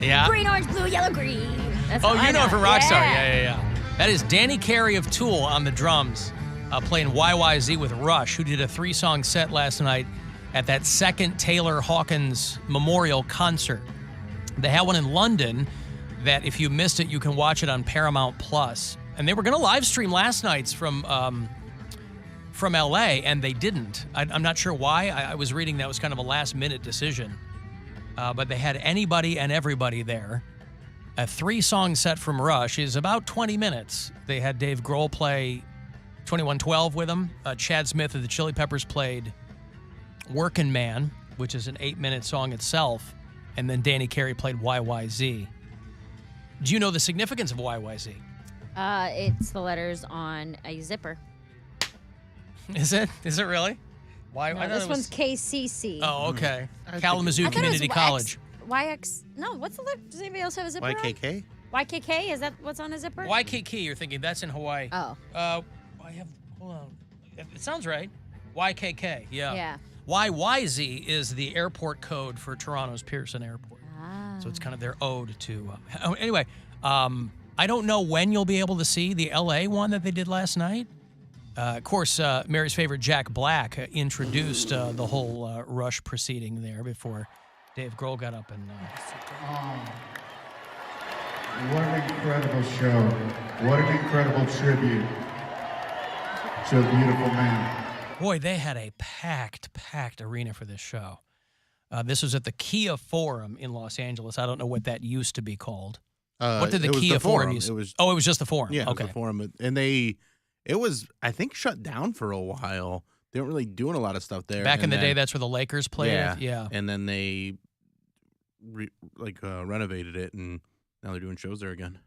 Yeah. Green, orange, blue, yellow, green. That's Oh, all I you know it from Rockstar. Yeah. Yeah. That is Danny Carey of Tool on the drums, playing YYZ with Rush, who did a 3-song set last night at that second Taylor Hawkins Memorial Concert. They had one in London that if you missed it, you can watch it on Paramount Plus. And they were going to live stream last night's from LA, and they didn't. I'm not sure why. I was reading that was kind of a last-minute decision. But they had anybody and everybody there. A 3-song set from Rush is about 20 minutes. They had Dave Grohl play 2112 with them. Chad Smith of the Chili Peppers played Workin' Man, which is an 8-minute song itself. And then Danny Carey played YYZ. Do you know the significance of YYZ? It's the letters on a zipper. Is it? Is it really? Why? No, this one's KCC. Oh, okay. Kalamazoo Community College. YX. No, what's the letter? Does anybody else have a zipper? YKK? YKK? Is that what's on a zipper? YKK, you're thinking that's in Hawaii. Oh. Hold on. It sounds right. YKK, yeah. Yeah. YYZ is the airport code for Toronto's Pearson Airport. Ah. So it's kind of their ode to. Anyway, I don't know when you'll be able to see the LA one that they did last night. Of course, Mary's favorite Jack Black introduced the whole Rush proceeding there before Dave Grohl got up and. What an incredible show! What an incredible tribute to a beautiful man. Boy, they had a packed arena for this show. This was at the Kia Forum in Los Angeles. I don't know what that used to be called. What did the Kia Forum use? It was just the Forum. Yeah, okay. It was the Forum. And it was, I think, shut down for a while. They weren't really doing a lot of stuff there. Back in the day, that's where the Lakers played. Yeah. And then they renovated it, and now they're doing shows there again.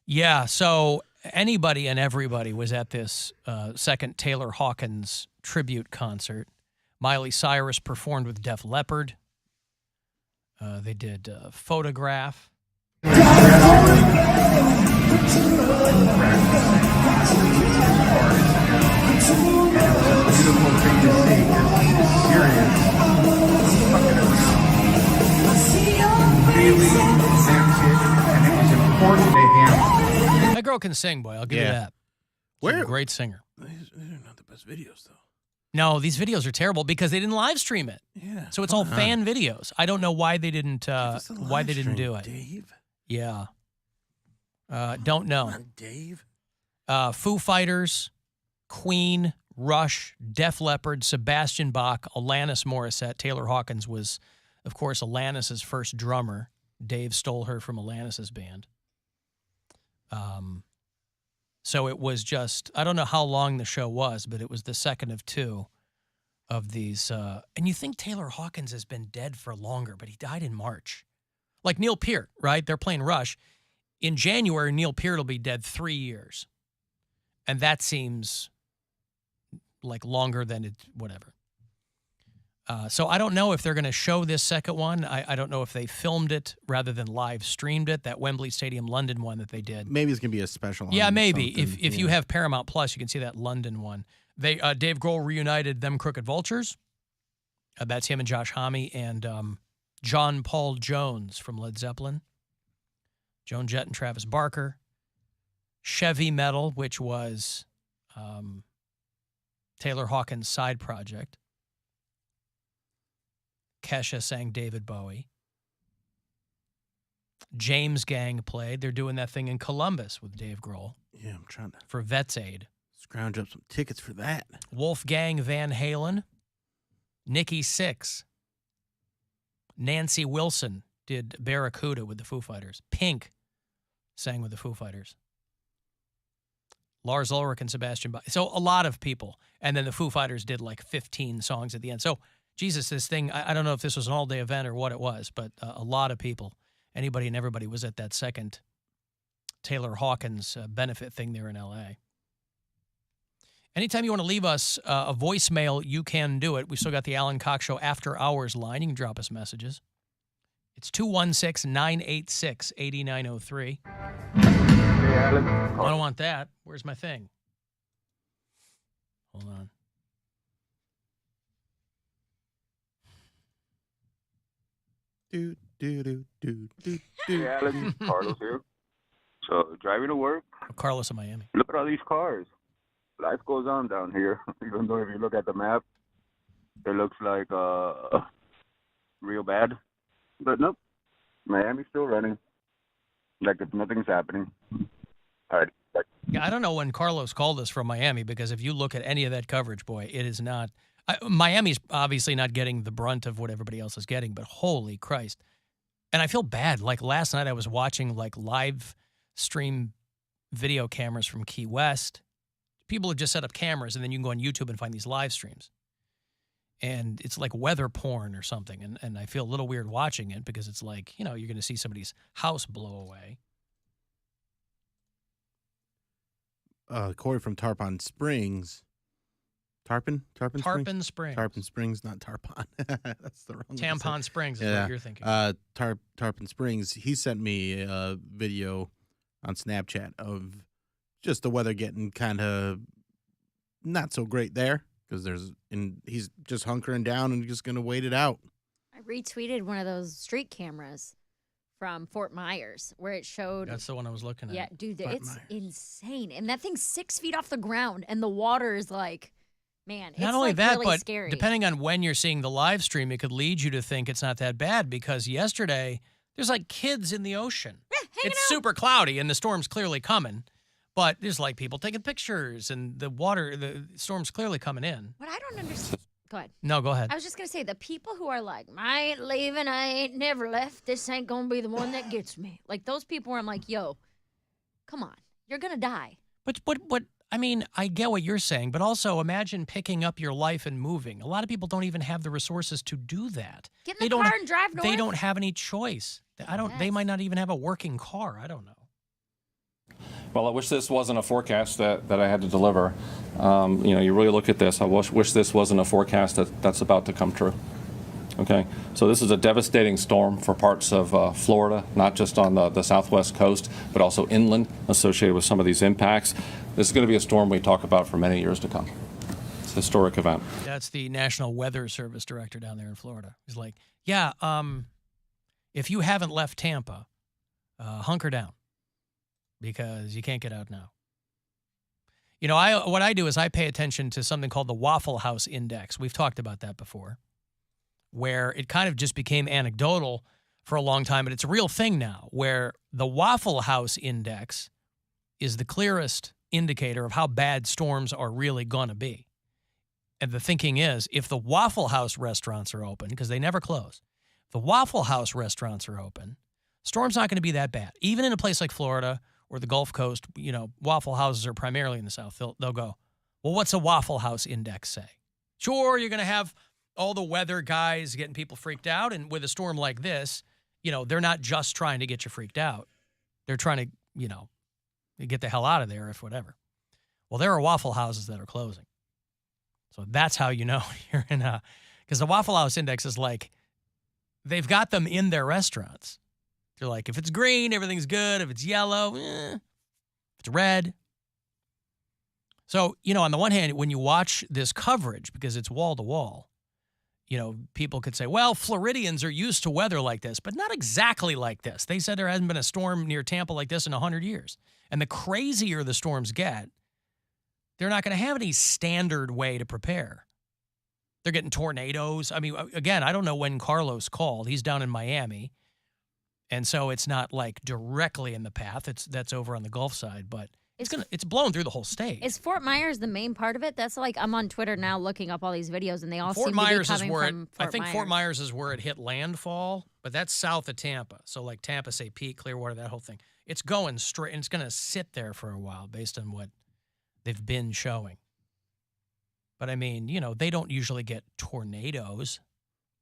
Yeah, so anybody and everybody was at this second Taylor Hawkins tribute concert. Miley Cyrus performed with Def Leppard. They did Photograph. That girl can sing, boy. I'll give you that. She's a great singer. These are not the best videos, though. No, these videos are terrible because they didn't live stream it. Yeah. So it's all fan videos. I don't know why they didn't. Why they didn't do it. Dave. Yeah. Don't know. Come on, Dave. Foo Fighters, Queen, Rush, Def Leppard, Sebastian Bach, Alanis Morissette. Taylor Hawkins was, of course, Alanis's first drummer. Dave stole her from Alanis's band. So it was just, I don't know how long the show was, but it was the second of two of these. And you think Taylor Hawkins has been dead for longer, but he died in March. Like Neil Peart, right? They're playing Rush. In January, Neil Peart will be dead 3 years. And that seems like longer than it, whatever. So I don't know if they're going to show this second one. I don't know if they filmed it rather than live streamed it, that Wembley Stadium London one that they did. Maybe it's going to be a special one. Yeah, maybe. If you have Paramount Plus, you can see that London one. They Dave Grohl reunited Them Crooked Vultures. That's him and Josh Homme and John Paul Jones from Led Zeppelin. Joan Jett and Travis Barker. Chevy Metal, which was Taylor Hawkins' side project. Kesha sang David Bowie. James Gang played. They're doing that thing in Columbus with Dave Grohl. Yeah, I'm trying to. For Vets Aid. Scrounge up some tickets for that. Wolfgang Van Halen. Nikki Sixx. Nancy Wilson did Barracuda with the Foo Fighters. Pink sang with the Foo Fighters. Lars Ulrich and Sebastian Bach. So a lot of people. And then the Foo Fighters did like 15 songs at the end. So, Jesus, this thing, I don't know if this was an all-day event or what it was, but a lot of people, anybody and everybody was at that second Taylor Hawkins benefit thing there in L.A. Anytime you want to leave us a voicemail, you can do it. We've still got the Alan Cox Show after hours line. You can drop us messages. It's 216-986-8903. Hey, Alan. I don't want that. Where's my thing? Hold on. Hey, Alan. Carlos here. So, driving to work, Carlos in Miami. look at all these cars. Life goes on down here. Even though if you look at the map, it looks like real bad. But nope, Miami's still running. Like if nothing's happening. All right. Bye. Yeah, I don't know when Carlos called us from Miami, because if you look at any of that coverage, boy, it is not. Miami's obviously not getting the brunt of what everybody else is getting, but holy Christ. And I feel bad. Like last night I was watching like live stream video cameras from Key West. People have just set up cameras, and then you can go on YouTube and find these live streams. And it's like weather porn or something. And I feel a little weird watching it, because it's like, you know, you're going to see somebody's house blow away. Corey from Tarpon Springs. Tarpon Springs? Tarpon Springs, not Tarpon. That's the wrong one. Tampon Springs is what you're thinking. Tarpon Springs. He sent me a video on Snapchat of just the weather getting kind of not so great there, because he's just hunkering down and just going to wait it out. I retweeted one of those street cameras from Fort Myers where it showed. That's the one I was looking at. Yeah, dude, Fort it's Myers. insane. And that thing's 6 feet off the ground, and the water is like, man, it's Not only like that, really but scary. depending on when you're seeing the live stream, it could lead you to think it's not that bad, because yesterday there's like kids in the ocean. hanging It's out. super cloudy and the storm's clearly coming, but there's like people taking pictures and the storm's clearly coming in. What I don't understand. Go ahead. No, go ahead. I was just going to say, the people who are like, I ain't leaving, I ain't never left, this ain't going to be the one that gets me. Like those people where I'm like, yo, come on, you're going to die. But I mean, I get what you're saying, but also imagine picking up your life and moving. A lot of people don't even have the resources to do that. Get in the car and drive north. They don't have any choice. They Yes. might not even have a working car. I don't know. Well, I wish this wasn't a forecast that I had to deliver. You really look at this. I wish this wasn't a forecast that's about to come true. Okay, so this is a devastating storm for parts of Florida, not just on the southwest coast, but also inland associated with some of these impacts. This is going to be a storm we talk about for many years to come. It's a historic event. That's the National Weather Service director down there in Florida. He's like, yeah, if you haven't left Tampa, hunker down, because you can't get out now. You know, what I do is I pay attention to something called the Waffle House Index. We've talked about that before, where it kind of just became anecdotal for a long time, but it's a real thing now, where the Waffle House Index is the clearest indicator of how bad storms are really going to be. And the thinking is, if the Waffle House restaurants are open, because they never close, if the Waffle House restaurants are open, storm's not going to be that bad. Even in a place like Florida or the Gulf Coast, you know, Waffle Houses are primarily in the South. They'll go, well, what's a Waffle House Index say? Sure, you're going to have all the weather guys getting people freaked out. And with a storm like this, you know, they're not just trying to get you freaked out. They're trying to, you know, get the hell out of there if whatever. Well, there are Waffle Houses that are closing. So that's how you know you're in a, because the Waffle House Index is like, they've got them in their restaurants. They're like, if it's green, everything's good. If it's yellow, if it's red. So, you know, on the one hand, when you watch this coverage, because it's wall to wall, you know, people could say, well, Floridians are used to weather like this, but not exactly like this. They said there hasn't been a storm near Tampa like this in 100 years. And the crazier the storms get, they're not going to have any standard way to prepare. They're getting tornadoes. I mean, again, I don't know when Carlos called. He's down in Miami. And so it's not like directly in the path. That's over on the Gulf side, but it's blown through the whole state. Is Fort Myers the main part of it? That's like, I'm on Twitter now looking up all these videos, and they all Fort seem Myers to be is coming where from Fort I think Myers. Fort Myers is where it hit landfall, but that's south of Tampa. So like Tampa, St. Pete, Clearwater, that whole thing. It's going straight, and it's going to sit there for a while based on what they've been showing. But I mean, you know, they don't usually get tornadoes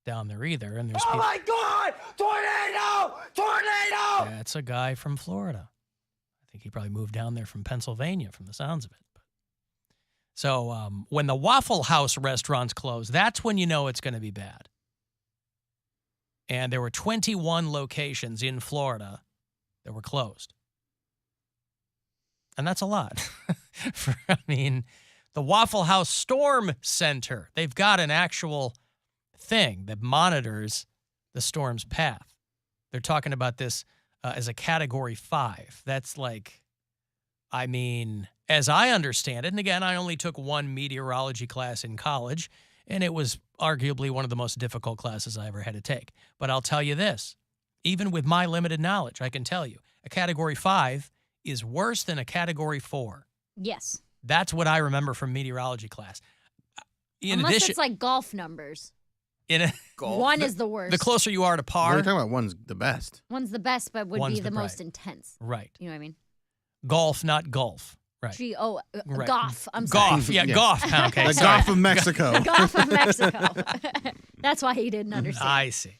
down there either. And there's my God! Tornado! Tornado! That's a guy from Florida. I think he probably moved down there from Pennsylvania from the sounds of it. So when the Waffle House restaurants close, that's when you know it's going to be bad. And there were 21 locations in Florida that were closed. And that's a lot. I mean, the Waffle House Storm Center, they've got an actual thing that monitors the storm's path. They're talking about this as a Category 5. That's like, I mean, as I understand it, and again, I only took one meteorology class in college, and it was arguably one of the most difficult classes I ever had to take. But I'll tell you this, even with my limited knowledge, I can tell you, a Category 5 is worse than a Category 4. Yes. That's what I remember from meteorology class. Unless it's like golf numbers. Golf. One is the worst. The closer you are to What par. are you talking about? One's the best. One's the best, but would One's be the the most right. intense. Right. You know what I mean? Golf, not golf. Right. Right. Golf. I'm sorry. Golf. Yeah, Yeah. golf. Okay. The sorry. Gulf of Mexico. Golf of Mexico. That's why he didn't understand. I see.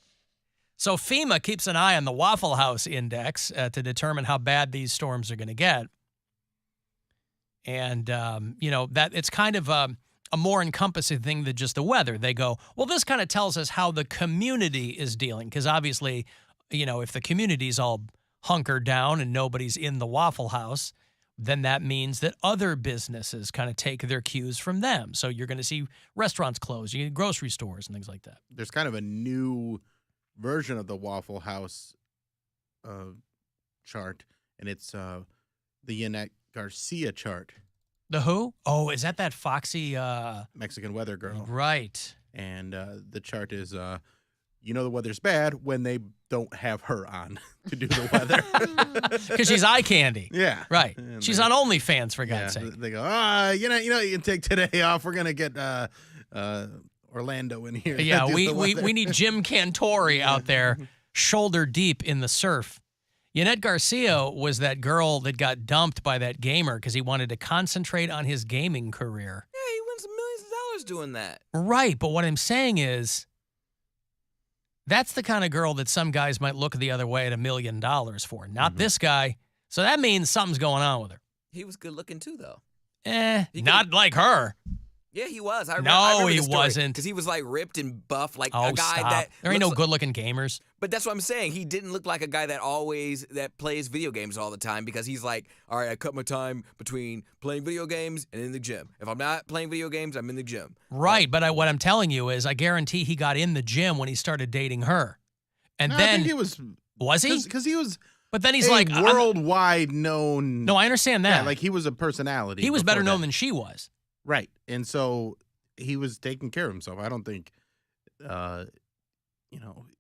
So FEMA keeps an eye on the Waffle House Index to determine how bad these storms are going to get. And, that it's kind of a more encompassing thing than just the weather. They go, well, this kind of tells us how the community is dealing. Because obviously, if the community's all hunkered down and nobody's in the Waffle House, then that means that other businesses kind of take their cues from them. So you're going to see restaurants close, you get grocery stores and things like that. There's kind of a new version of the Waffle House chart, and it's the Yanette Garcia chart. The who? Oh, is that foxy? Mexican weather girl. Right. And the chart is, the weather's bad when they don't have her on to do the weather. Because she's eye candy. Yeah. Right. And She's they- on OnlyFans, for God's sake. They go, you can take today off. We're going to get Orlando in here. to Yeah, do we the weather." need Jim Cantori out there shoulder deep in the surf. Yanette Garcia was that girl that got dumped by that gamer because he wanted to concentrate on his gaming career. Yeah, he wins millions of dollars doing that. Right, but what I'm saying is that's the kind of girl that some guys might look the other way at $1 million for. Not this guy. So that means something's going on with her. He was good looking too, though. He Not like her. Yeah, he was. I No, remember he wasn't. because he was like ripped and buff, like Oh, a guy stop. that. There ain't no looks good-looking gamers. But that's what I'm saying. He didn't look like a guy that plays video games all the time, because he's like, all right, I cut my time between playing video games and in the gym. If I'm not playing video games, I'm in the gym. Right, but what I'm telling you is I guarantee he got in the gym when he started dating her. And No, then I think he was he? because he was But then he's a like worldwide known. No, I understand that. Yeah, like he was a personality. he was better before known that. than she was. Right, and so he was taking care of himself. I don't think,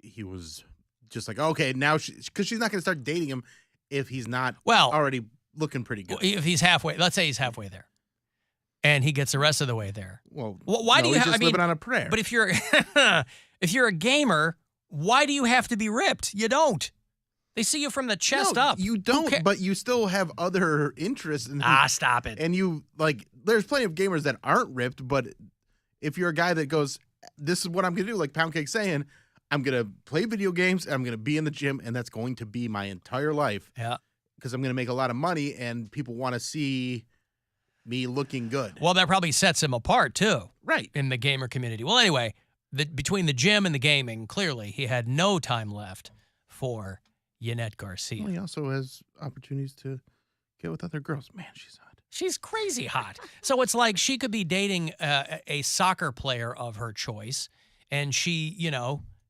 he was just like, okay, now because she's not going to start dating him if he's not Well, already looking pretty good. if he's halfway, let's say he's halfway there, and he gets the rest of the way there. Well, Why do you he's have? just living on a prayer? But if you're if you're a gamer, why do you have to be ripped? You don't. They see you from the chest No, up. You don't, but you still have other interests. Stop it. And you there's plenty of gamers that aren't ripped, but if you're a guy that goes, this is what I'm going to do, like Poundcake saying, I'm going to play video games, I'm going to be in the gym, and that's going to be my entire life. Yeah. Because I'm going to make a lot of money, and people want to see me looking good. Well, that probably sets him apart, too. Right. In the gamer community. Well, anyway, between the gym and the gaming, clearly he had no time left for Yanette Garcia. Well, he also has opportunities to get with other girls. Man, she's hot. She's crazy hot. So it's like she could be dating a soccer player of her choice, and she,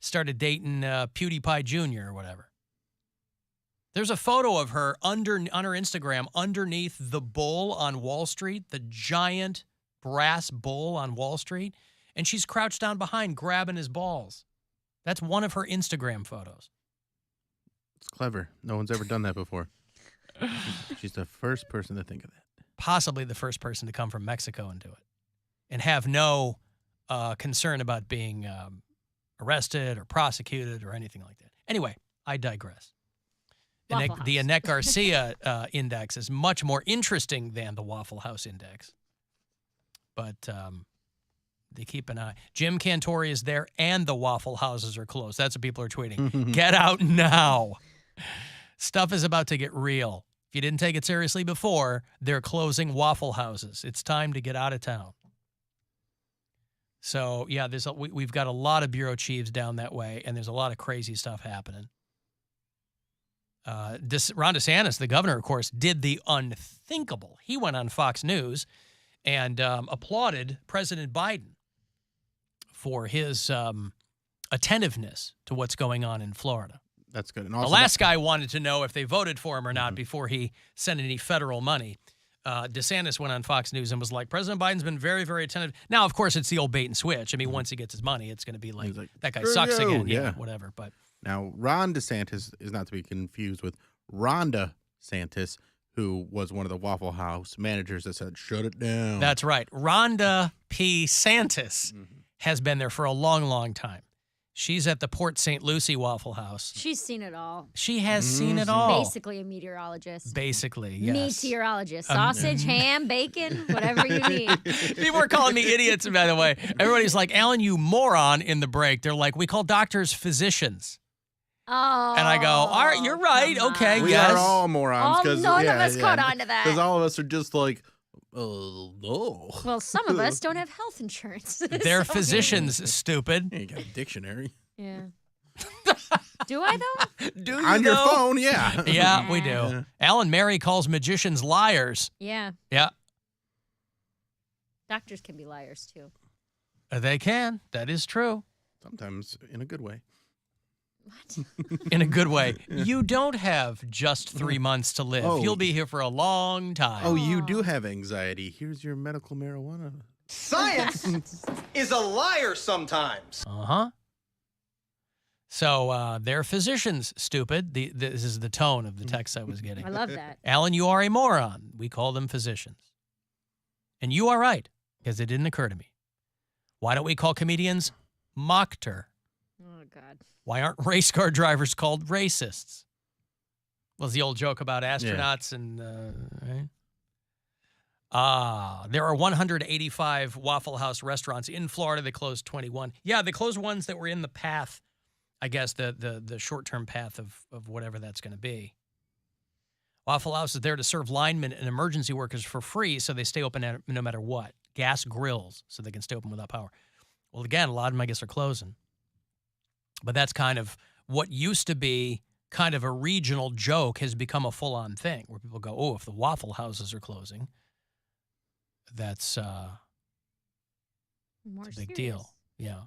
started dating PewDiePie Jr. or whatever. There's a photo of her on her Instagram underneath the bull on Wall Street, the giant brass bull on Wall Street, and she's crouched down behind grabbing his balls. That's one of her Instagram photos. It's clever. No one's ever done that before. She's the first person to think of that. Possibly the first person to come from Mexico and do it, and have no concern about being arrested or prosecuted or anything like that. Anyway, I digress. The Yanette Garcia index is much more interesting than the Waffle House index. But they keep an eye. Jim Cantori is there and the Waffle Houses are closed. That's what people are tweeting. Get out now. Stuff is about to get real. If you didn't take it seriously before, they're closing Waffle Houses. It's time to get out of town. So, yeah, we've got a lot of bureau chiefs down that way, and there's a lot of crazy stuff happening. Ron DeSantis, the governor, of course, did the unthinkable. He went on Fox News and applauded President Biden for his attentiveness to what's going on in Florida. That's good. And The also last guy wanted to know if they voted for him or not before he sent any federal money. DeSantis went on Fox News and was like, President Biden's been very, very attentive. Now, of course, it's the old bait and switch. I mean, once he gets his money, it's going to be like, that guy sucks "Screw you." again. Yeah. Whatever. But Now, Ron DeSantis is not to be confused with Rhonda DeSantis, who was one of the Waffle House managers that said, shut it down. that's right. Rhonda P. Santis has been there for a long, long time. She's at the Port St. Lucie Waffle House. She's seen it all. She has seen it all. Basically a meteorologist. Basically, yes. Meteorologist. Sausage, ham, bacon, whatever you need. People were calling me idiots, by the way. Everybody's like, Alan, you moron, in the break. They're like, we call doctors physicians. Oh. And I go, all right, you're right. come Okay, on. We yes. are all morons. None of us caught on to that. Because all of us are just like, oh, no. Well, some of us don't have health insurance. They're So- physicians, stupid. You got a dictionary. Yeah. Do I, though? Do you On your though? phone, yeah. Yeah, we do. Yeah. Alan Mary calls magicians liars. Yeah. Yeah, Doctors can be liars, too. they can. That is true. Sometimes in a good way. What? In a good way. You don't have just 3 months to live. Oh. You'll be here for a long time. Oh, you do have anxiety. Here's your medical marijuana. Science is a liar sometimes. Uh-huh. So they're physicians, stupid. This is the tone of the text I was getting. I love that. Alan, you are a moron. We call them physicians. And you are right, because it didn't occur to me. Why don't we call comedians mockter? Oh, God. Why aren't race car drivers called racists? Was the old joke about astronauts and, right? There are 185 Waffle House restaurants in Florida. They closed 21. Yeah, they closed ones that were in the path, I guess, the short-term path of whatever that's going to be. Waffle House is there to serve linemen and emergency workers for free, so they stay open no matter what. Gas grills, so they can stay open without power. Well, again, a lot of them, I guess, are closing. But that's kind of what used to be kind of a regional joke has become a full-on thing where people go, oh, if the Waffle Houses are closing, that's More it's a big serious. deal. Yeah.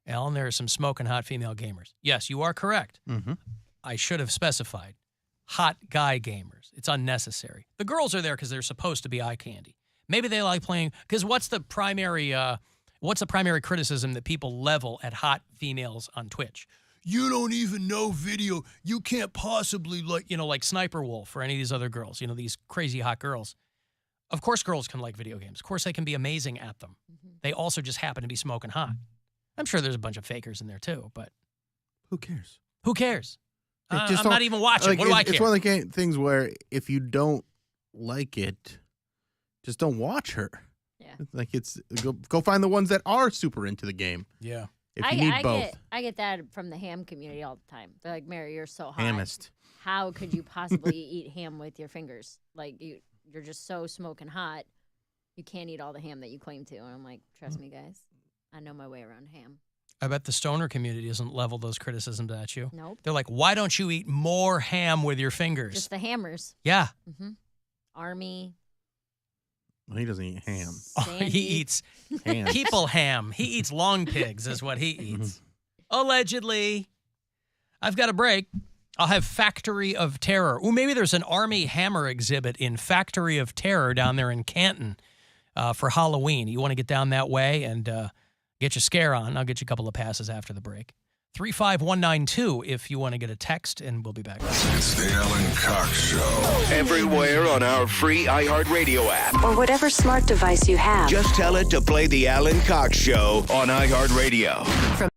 Alan, there are some smoking hot female gamers. Yes, you are correct. Mm-hmm. I should have specified hot guy gamers. It's unnecessary. The girls are there because they're supposed to be eye candy. Maybe they like playing, because what's the primary criticism that people level at hot females on Twitch? You don't even know video. You can't possibly like Sniper Wolf or any of these other girls, these crazy hot girls. Of course girls can like video games. Of course they can be amazing at them. Mm-hmm. They also just happen to be smoking hot. I'm sure there's a bunch of fakers in there too, but Who cares? who cares? Just I'm don't- not even watching. Like, What do I it's care? one of the things where if you don't like it, just don't watch her. Yeah. Like go find the ones that are super into the game. Yeah. If you need both. I get that from the ham community all the time. They're like, Mary, you're so hot. Hamist. How could you possibly eat ham with your fingers? Like, you're just so smoking hot. You can't eat all the ham that you claim to. And I'm like, trust me, guys. I know my way around ham. I bet the stoner community doesn't level those criticisms at you. Nope. They're like, why don't you eat more ham with your fingers? Just the hammers. Yeah. Mm-hmm. Army. Well, he doesn't eat ham. Sandy. He eats Ham. people ham. He eats long pigs is what he eats. Allegedly. I've got a break. I'll have Factory of Terror. Ooh, maybe there's an Army Hammer exhibit in Factory of Terror down there in Canton for Halloween. You want to get down that way and get your scare on. I'll get you a couple of passes after the break. 35192 if you want to get a text, and we'll be back. It's the Alan Cox Show. Everywhere on our free iHeartRadio app. Or whatever smart device you have. Just tell it to play the Alan Cox Show on iHeartRadio.